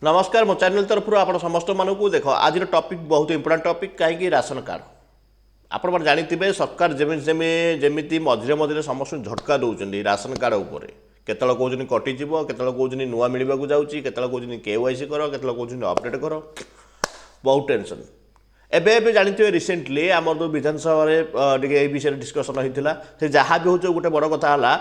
नमस्कार मो चैनल तरफ आप समस्त मानक देख आज टॉपिक बहुत इंपोर्टेंट टॉपिक कहीं राशन कार्ड आपण मैंने जानते सरकार जमी मझे मझे समस्त झटका दौरान राशन कार्ड उपर केतल कौन कटिज केतल कौन नुआ मिलवा जाऊँगी केतल कौन KYC कर केतल कौन अपडेट कर बहुत टेंशन एबे जानते रिसेंटली आम जो विधानसभा विषय डिस्कसन होता है जहाँ भी हूँ गोटे बड़ कथा है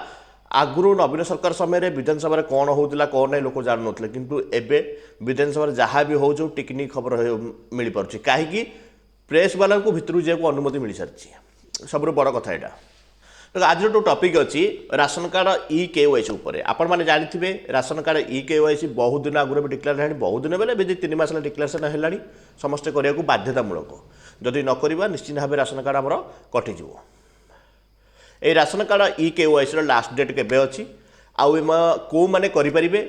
आगु नवीन सरकार समय विधानसभा कौन होता कौन ना लोक जान ना कि एवं विधानसभा जहाँ भी हो टिकनी खबर मिल पार्टी कहीं प्रेस वाला को भितर जाक अनुमति मिल सारी सब बड़ कथा यहाँ तो आज जो टॉपिक अच्छी राशन कार्ड KYC उपर आपण मैंने जानते राशन कार्ड KYC बहुत दिन आगुरी डिक्लेयर है बहुत दिन बेले 3 मास डिक्लेरेसन है समस्ते करने को बाध्यतामूलक जदि नक निश्चित भाव राशन कार्ड आमर कटिज ये ration card KYC last date केबे अच्छी आउ कौ मैंने करें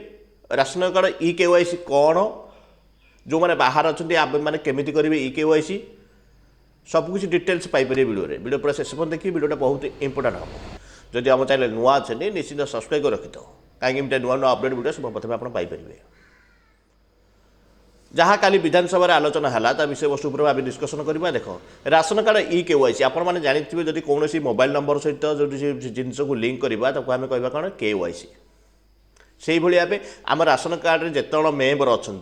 राशन कार्ड KYC कौन जो मैंने बाहर अच्छा मैंने केमी करेंगे KYC सबकिछ डिटेल्स पाइपर वीडियो पूरा शेष पर देखिए वीडियोटा बहुत इंपोर्टेंट हम जदि आम चैनल नुआ अच्छे निश्चित सब्सक्राइब कर रखी था कहीं नुआ नुआ अपडेट वीडियो सब प्रथम आप पाइपर जहाँ काली विधानसभा आलोचना है विषय वस्तु पर आम डिस्कसन करवा देख राशन कार्ड KYC आप मैंने जानते जब कौन मोबाइल नंबर सहित जो जिनस को लिंक करवा आम कह कौन KYC से भाव आम राशन कार्ड जिते मेम्बर अच्छा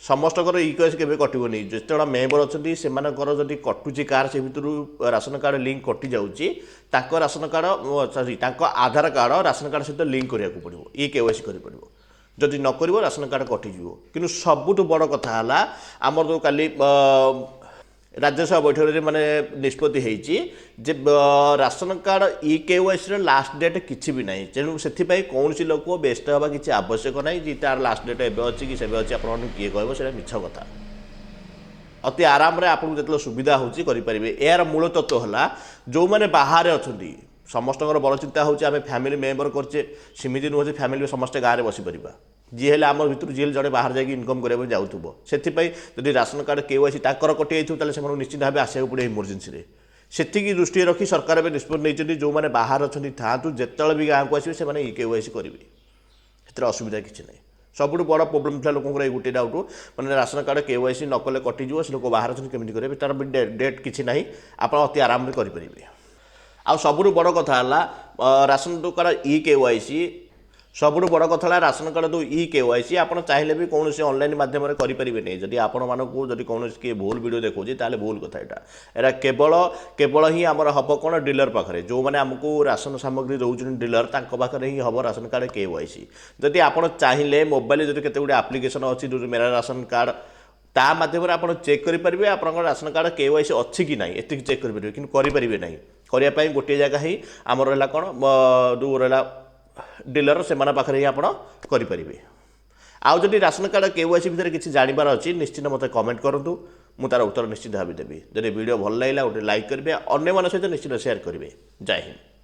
समस्त KYC के कटोनी जिते मेम्बर अच्छा से जब कटुची कार से भितर राशन कार्ड लिंक कटि जाऊँगी राशन कार्ड सॉरी आधार कार्ड राशन कार्ड सहित लिंक करने पड़ो KYC कर जदि नक राशन कार्ड कटिज कि सबुठ बड़ कथा है आमर जो काली राज्यसभा बैठक माने निष्पत्ति होती ration card KYC last date किसी भी ना तेणु से कौन सी लोक व्यस्त हवा किसी आवश्यक ना जी तार लास्ट डेट एवं अच्छी कि अच्छी आप किए कह मिछ कथा अति आराम आपको जो सुविधा होपारे यार मूल तत्व है जो मैंने बाहर अच्छा समस्त बड़ चिंता होमें फैमिली मेम्बर करचे सेमती नुहे फैमिली समस्त गाँव में बसीपर जी है आम भर जी जड़े बाहर जाकि इनकम कराया जाऊब से जब राशन कार्ड KYC ताकर कटि जाइए से निश्चित भाव आसको पड़े इमरजेन्सी से दृष्टि रखी सरकार भी निष्पत्ति नहीं जो मैंने बाहर अच्छा था जिते भी गाँव को आसवे से KYC करेंगे असुविधा किसी ना सबुठ बड़ प्रोब्लेम था लोक गोटे डाउट मैंने राशन कार्ड KYC नकले कटिज से लोक बाहर अच्छा केमी करेंगे तार डेट किसी ना आप अति आराम करेंगे आ सबुठ बड़ कथा है राशन कार्ड KYC सबुठ बड़ कथा है राशन कार्ड जो KYC आप चाहिए भी कौन से ऑनलाइन माध्यम करेंगे नहीं जदि आपण मानक कौन किए भूल वीडियो देखो ताले भूल कथा यहाँ केवल ही आमर हम कौन डीलर पाखे जो मैंने आमको राशन सामग्री रोचन डीलर पाखे ही हम राशन कार्ड KYC जदि आप चाहिए मोबाइल जो केते गुडे एप्लिकेशन अच्छी जो मेरा राशन कार्ड ता माध्यम आप चेक करेंगे आप राशन कार्ड KYC अच्छी कि ना ये चेक करेंगे कि करेंगे ना करने गोटे जगह ही आमर रहा कौन जो रहा डीलर से पाखे ही आप करेंगे आउ जदि राशन कार्ड KYC भितर किसी जानवर अच्छी निश्चित मत कमेंट करूँ मु तार उत्तर निश्चित भाव देवी जब वीडियो भल लगा गोटे लाइक करेंगे अन्य सहित निश्चित शेयर करेंगे जय हिंद।